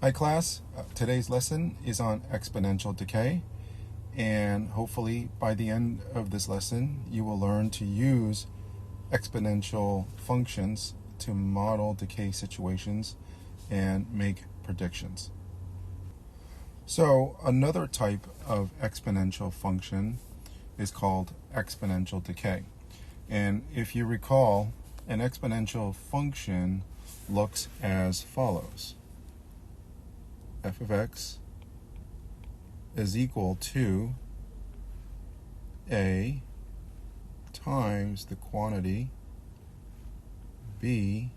Hi class, today's lesson is on exponential decay, and hopefully by the end of this lesson you will learn to use exponential functions to model decay situations and make predictions. So another type of exponential function is called exponential decay. And if you recall, an exponential function looks as follows. F of x is equal to a times the quantity b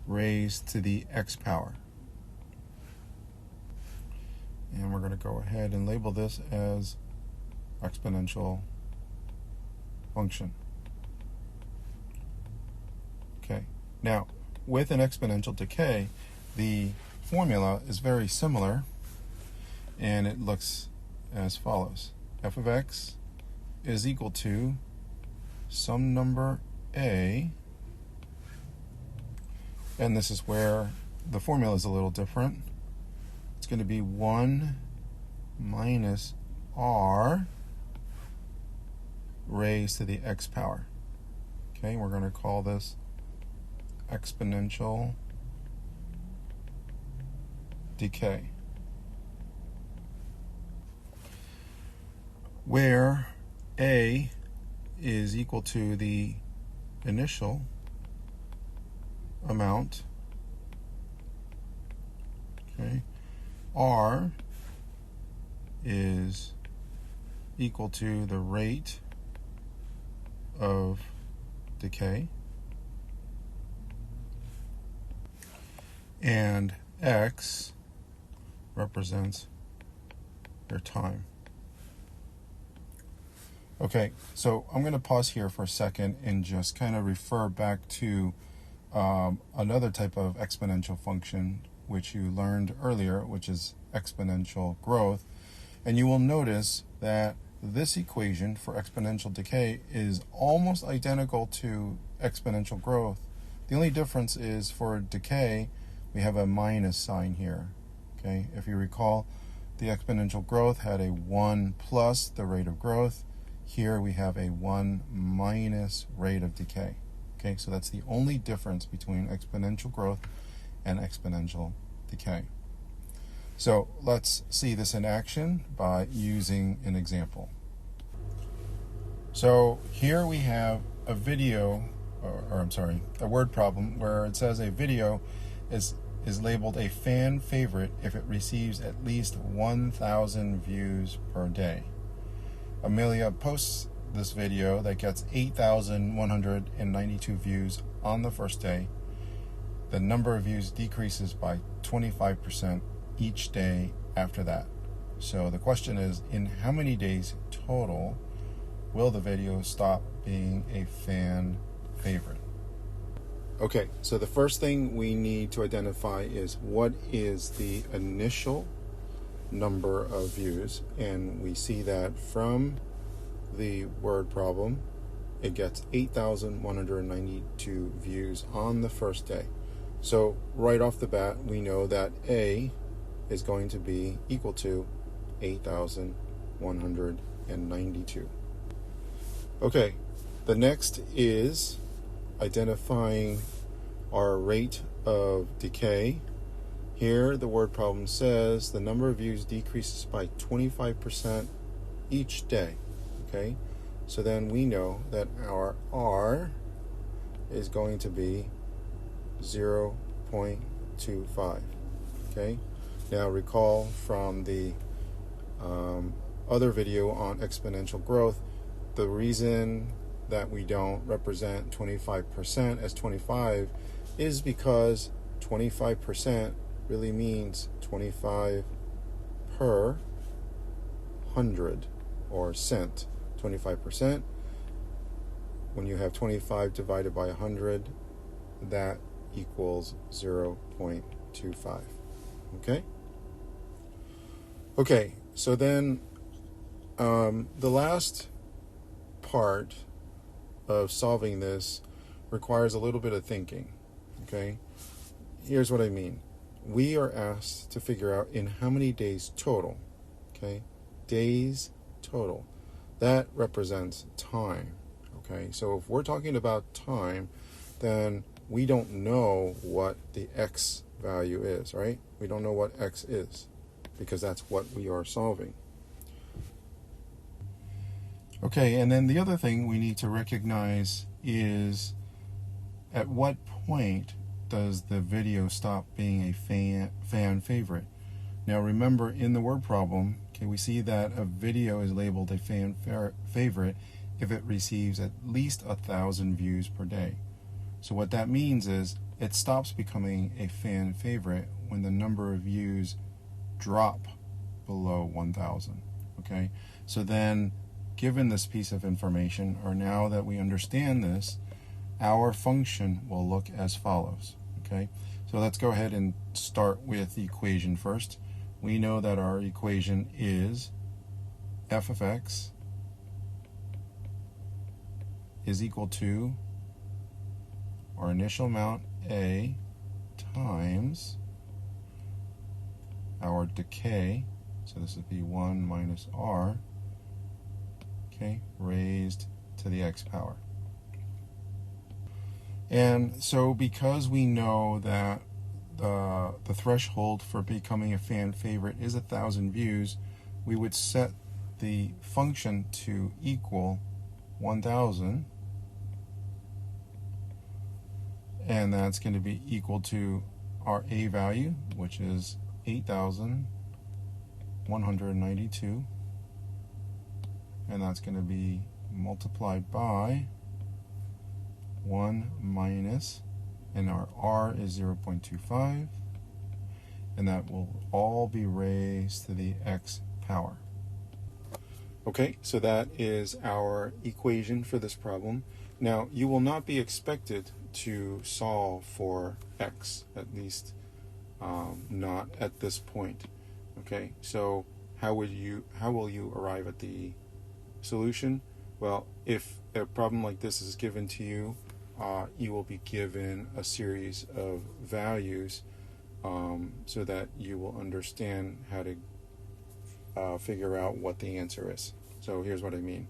raised to the x power. And we're going to go ahead and label this as exponential function. Okay, now with an exponential decay, the formula is very similar, and it looks as follows. F of x is equal to some number a, and this is where the formula is a little different. It's going to be 1 minus r raised to the x power. Okay, we're going to call this exponential decay, where a is equal to the initial amount, okay, r is equal to the rate of decay, and x represents your time. Okay, so I'm going to pause here for a second and just kind of refer back to another type of exponential function which you learned earlier, which is exponential growth. And you will notice that this equation for exponential decay is almost identical to exponential growth. The only difference is for decay, we have a minus sign here. Okay, if you recall, the exponential growth had a 1 plus the rate of growth. Here we have a 1 minus rate of decay. Okay, so that's the only difference between exponential growth and exponential decay. So let's see this in action by using an example. So here we have a video, a word problem where it says a video is labeled a fan favorite if it receives at least 1,000 views per day. Amelia posts this video that gets 8,192 views on the first day. The number of views decreases by 25% each day after that. So the question is, in how many days total will the video stop being a fan favorite? Okay, so the first thing we need to identify is what is the initial number of views, and we see that from the word problem it gets 8,192 views on the first day. So right off the bat we know that a is going to be equal to 8,192. Okay, the next is identifying our rate of decay. Here the word problem says the number of views decreases by 25% each day. Okay, so then we know that our r is going to be 0.25. Okay, now recall from the other video on exponential growth, the reason that we don't represent 25% as 25 is because 25% really means 25 per 100 or cent. 25%, when you have 25 divided by 100, that equals 0.25. Okay, so then the last part of solving this requires a little bit of thinking. Okay, here's what I mean. we are asked to figure out in how many days total. Okay, days total. That represents time. Okay, so if we're talking about time, then we don't know what the x value is, right? We don't know what x is because that's what we are solving. Okay, and then the other thing we need to recognize is at what point does the video stop being a fan favorite? Now remember, in the word problem, okay, we see that a video is labeled a fan favorite if it receives at least 1,000 views per day. So what that means is it stops becoming a fan favorite when the number of views drop below 1,000. Okay, so then given this piece of information, or now that we understand this, our function will look as follows. Okay, so let's go ahead and start with the equation first. We know that our equation is f of x is equal to our initial amount a times our decay, so this would be 1 minus r, okay, raised to the x power. And so because we know that the threshold for becoming a fan favorite is 1,000 views, we would set the function to equal 1,000, and that's going to be equal to our a value, which is 8,192, and that's going to be multiplied by 1 minus, and our r is 0.25, and that will all be raised to the x power. Okay, so that is our equation for this problem. Now, you will not be expected to solve for x, at least not at this point. Okay, so how will you arrive at the solution? Well, if a problem like this is given to you, you will be given a series of values so that you will understand how to figure out what the answer is. So here's what I mean.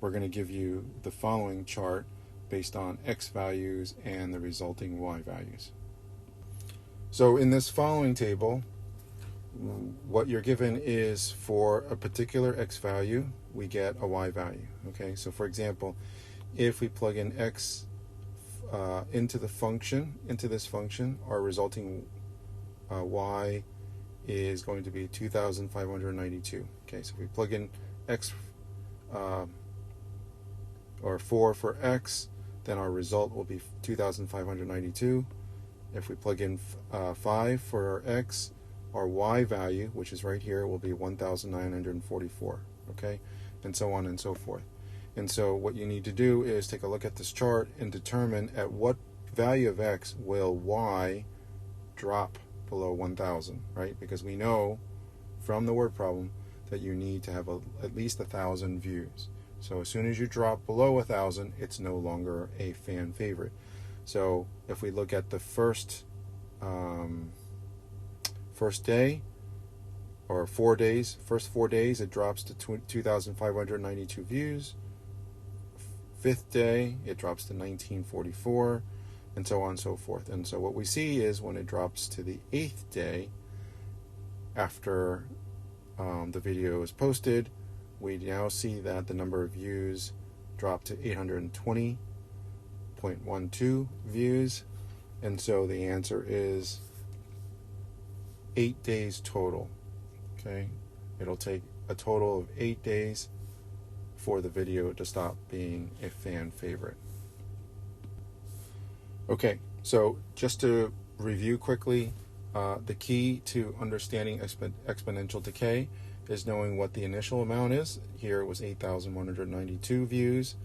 We're going to give you the following chart based on x values and the resulting y values. So in this following table, what you're given is for a particular x value, we get a y value. Okay, so for example, if we plug in x into this function, our resulting y is going to be 2,592. Okay, so if we plug in x or 4 for x, then our result will be 2,592. If we plug in 5 for our x, our y value, which is right here, will be 1,944. Okay, and so on and so forth. And so what you need to do is take a look at this chart and determine at what value of x will y drop below 1,000, right? Because we know from the word problem that you need to have at least 1,000 views. So as soon as you drop below 1,000, it's no longer a fan favorite. So if we look at the first day, or 4 days, first 4 days, it drops to 2,592 views. 5th day, it drops to 1944, and so on and so forth. And so what we see is when it drops to the 8th day, after the video is posted, we now see that the number of views dropped to 820.12 views, and so the answer is 8 days total. Okay, it'll take a total of 8 days for the video to stop being a fan favorite. Okay, so just to review quickly, the key to understanding exponential decay is knowing what the initial amount is. Here it was 8,192 views.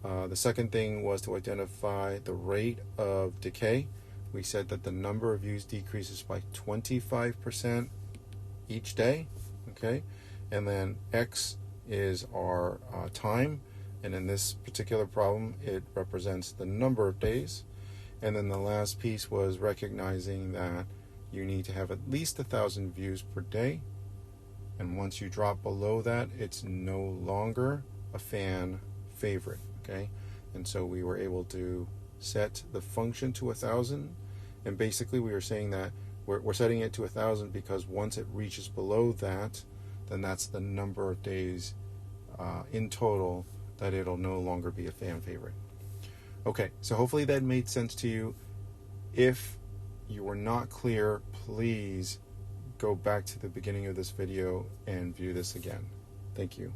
The second thing was to identify the rate of decay. We said that the number of views decreases by 25% each day. Okay, and then x is our time, and in this particular problem it represents the number of days. And then the last piece was recognizing that you need to have at least 1,000 views per day. And once you drop below that, it's no longer a fan favorite, okay? And so we were able to set the function to 1,000, and basically we were saying that we're setting it to 1,000 because once it reaches below that, then that's the number of days in total that it'll no longer be a fan favorite. Okay, so hopefully that made sense to you. If you were not clear, please go back to the beginning of this video and view this again. Thank you.